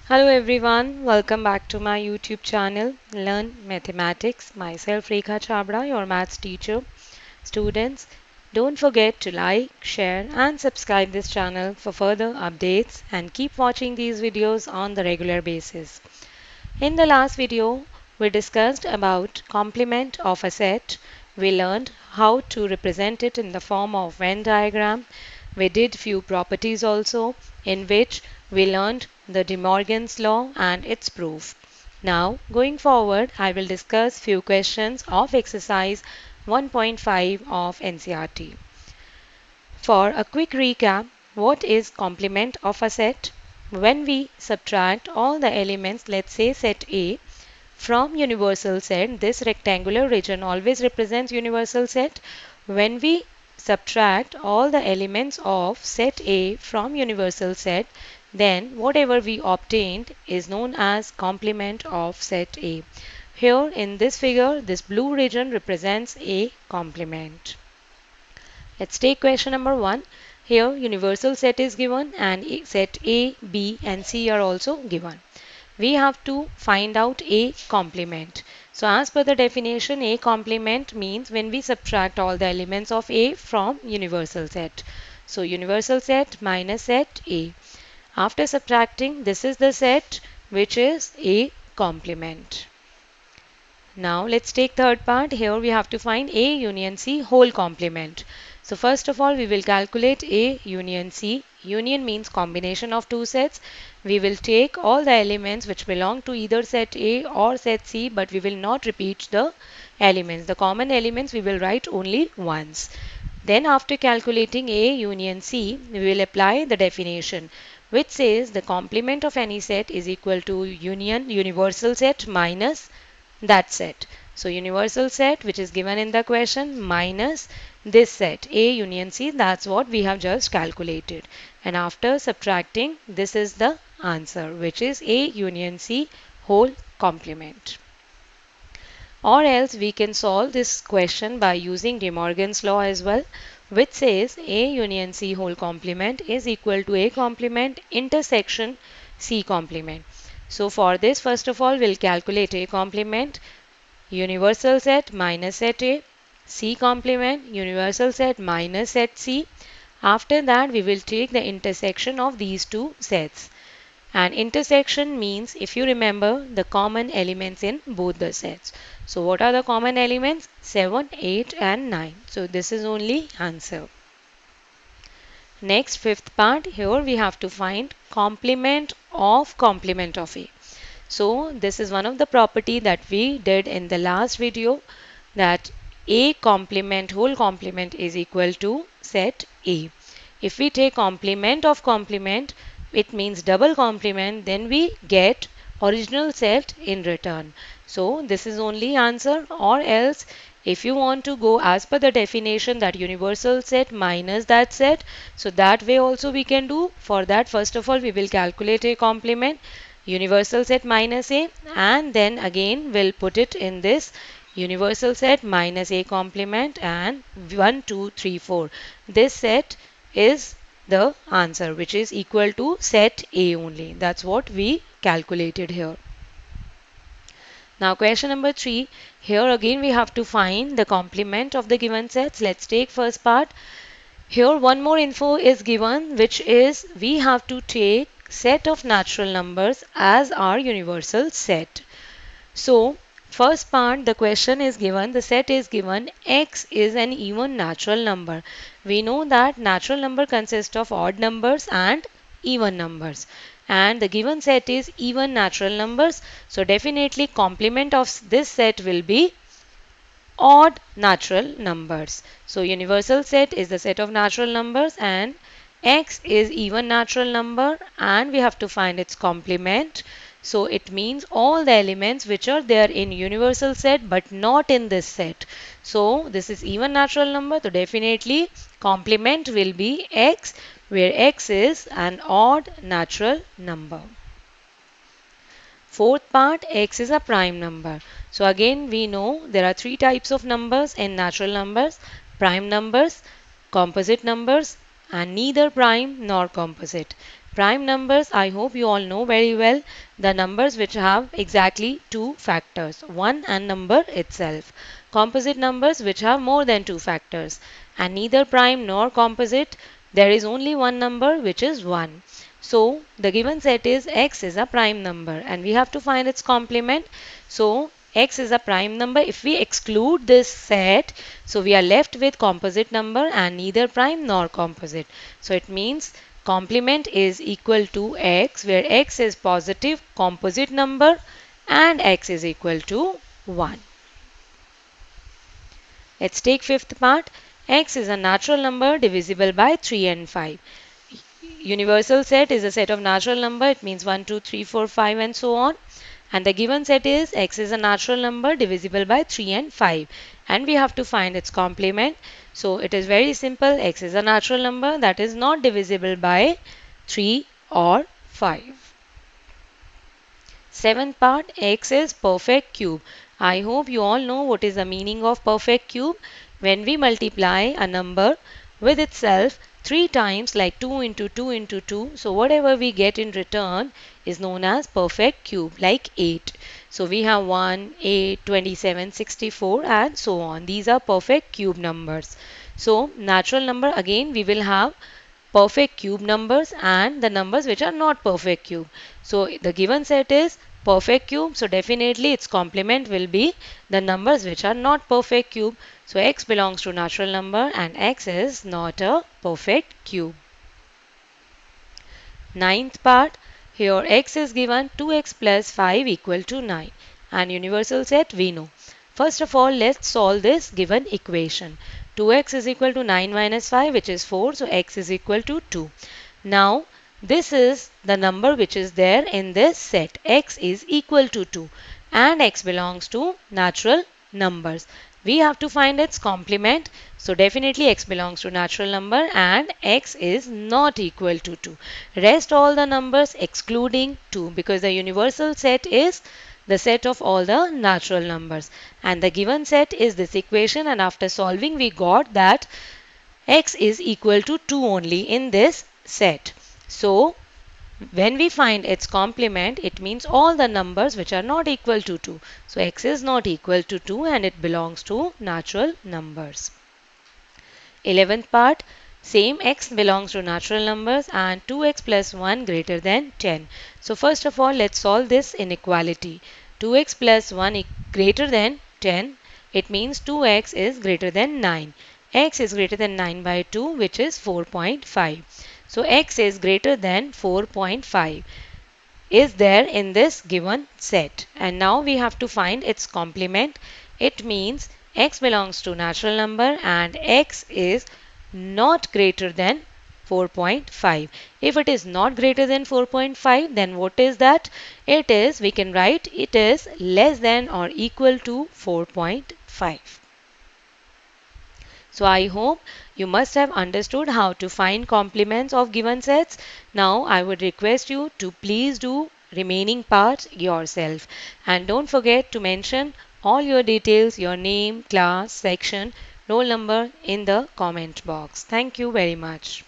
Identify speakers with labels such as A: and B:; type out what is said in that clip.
A: Hello everyone, welcome back to my YouTube channel Learn Mathematics. Myself Rekha Chabra, your maths teacher. Students, don't forget to like, share and subscribe this channel for further updates and keep watching these videos on the regular basis. In the last video, we discussed about complement of a set. We learned how to represent it in the form of Venn diagram. We did few properties also, in which we learned the De Morgan's law and its proof. Now, going forward, I will discuss few questions of exercise 1.5 of NCERT. For a quick recap, what is complement of a set? When we subtract all the elements, let's say set A, from universal set, this rectangular region always represents universal set. When we subtract all the elements of set A from universal set, then whatever we obtained is known as complement of set A. Here in this figure, this blue region represents a complement. Let's take question number 1. Here universal set is given and set A, B and C are also given. We have to find out a complement. So as per the definition, a complement means when we subtract all the elements of A from universal set. So universal set minus set A. After subtracting, this is the set which is a complement. Now let's take third part. Here we have to find A union C whole complement. So first of all we will calculate A union C. Union means combination of two sets. We will take all the elements which belong to either set A or set C, but we will not repeat the elements. The common elements we will write only once. Then after calculating A union C, we will apply the definition which says the complement of any set is equal to universal set minus that set. So universal set which is given in the question minus this set A union C, that's what we have just calculated. And after subtracting, this is the answer which is A union C whole complement. Or else we can solve this question by using De Morgan's law as well, which says A union C whole complement is equal to A complement intersection C complement. So for this, first of all, we'll calculate A complement, universal set minus set A, C complement, universal set minus set C. After that, we will take the intersection of these two sets. And intersection means, if you remember, the common elements in both the sets. So what are the common elements? 7, 8 and 9. So this is only answer. Next, fifth part, here we have to find complement of A. So this is one of the property that we did in the last video, that A complement whole complement is equal to set A. If we take complement of complement, it means double complement, then we get original set in return. So this is only answer. Or else if you want to go as per the definition, that universal set minus that set, so that way also we can do. For that, first of all we will calculate a complement, universal set minus A, and then again we'll put it in this universal set minus A complement, and 1 2 3 4, this set is the answer which is equal to set A only. That's what we calculated here. Now question number 3, here again we have to find the complement of the given sets. Let's take first part. Here one more info is given, which is we have to take set of natural numbers as our universal set. So first part, the question is given, the set is given, x is an even natural number. We know that natural number consists of odd numbers and even numbers, and the given set is even natural numbers. So definitely complement of this set will be odd natural numbers. So universal set is the set of natural numbers and x is even natural number, and we have to find its complement. So it means all the elements which are there in universal set but not in this set. So this is even natural number, so definitely complement will be x, where x is an odd natural number. Fourth part, x is a prime number. So again we know there are three types of numbers in natural numbers: prime numbers, composite numbers, and neither prime nor composite. Prime numbers, I hope you all know very well, the numbers which have exactly two factors, 1 and number itself. Composite numbers which have more than two factors. And neither prime nor composite, there is only one number which is 1. So the given set is x is a prime number and we have to find its complement. So x is a prime number. If we exclude this set, so we are left with composite number and neither prime nor composite. So it means complement is equal to x, where x is positive composite number and x is equal to 1. Let's take fifth part. X is a natural number divisible by 3 and 5. Universal set is a set of natural number. It means 1, 2, 3, 4, 5 and so on. And the given set is x is a natural number divisible by 3 and 5. And we have to find its complement. So it is very simple. X is a natural number that is not divisible by 3 or 5. Seventh part, x is perfect cube. I hope you all know what is the meaning of perfect cube. When we multiply a number with itself 3 times, like 2 into 2 into 2, so whatever we get in return is known as perfect cube, like 8. So we have 1, 8, 27, 64 and so on. These are perfect cube numbers. So natural number, again we will have perfect cube numbers and the numbers which are not perfect cube. So the given set is perfect cube. So definitely its complement will be the numbers which are not perfect cube. So x belongs to natural number and x is not a perfect cube. Ninth part, here x is given 2x plus 5 equal to 9 and universal set we know. First of all, let's solve this given equation. 2x is equal to 9 minus 5, which is 4, so x is equal to 2. Now this is the number which is there in this set. X is equal to 2 and x belongs to natural numbers. We have to find its complement. So definitely x belongs to natural number and x is not equal to 2. Rest all the numbers excluding 2, because the universal set is the set of all the natural numbers. And the given set is this equation, and after solving we got that x is equal to 2 only in this set. So when we find its complement, it means all the numbers which are not equal to 2. So x is not equal to 2 and it belongs to natural numbers. 11th part, same x belongs to natural numbers and 2x plus 1 greater than 10. So first of all, let's solve this inequality. 2x plus 1 greater than 10, it means 2x is greater than 9. X is greater than 9 by 2, which is 4.5. So x is greater than 4.5 is there in this given set. And now we have to find its complement. It means x belongs to natural number and x is not greater than 4.5. If it is not greater than 4.5, then what is that? It is, we can write it is less than or equal to 4.5. So I hope you must have understood how to find complements of given sets. Now I would request you to please do remaining parts yourself. And don't forget to mention all your details, your name, class, section, roll number in the comment box. Thank you very much.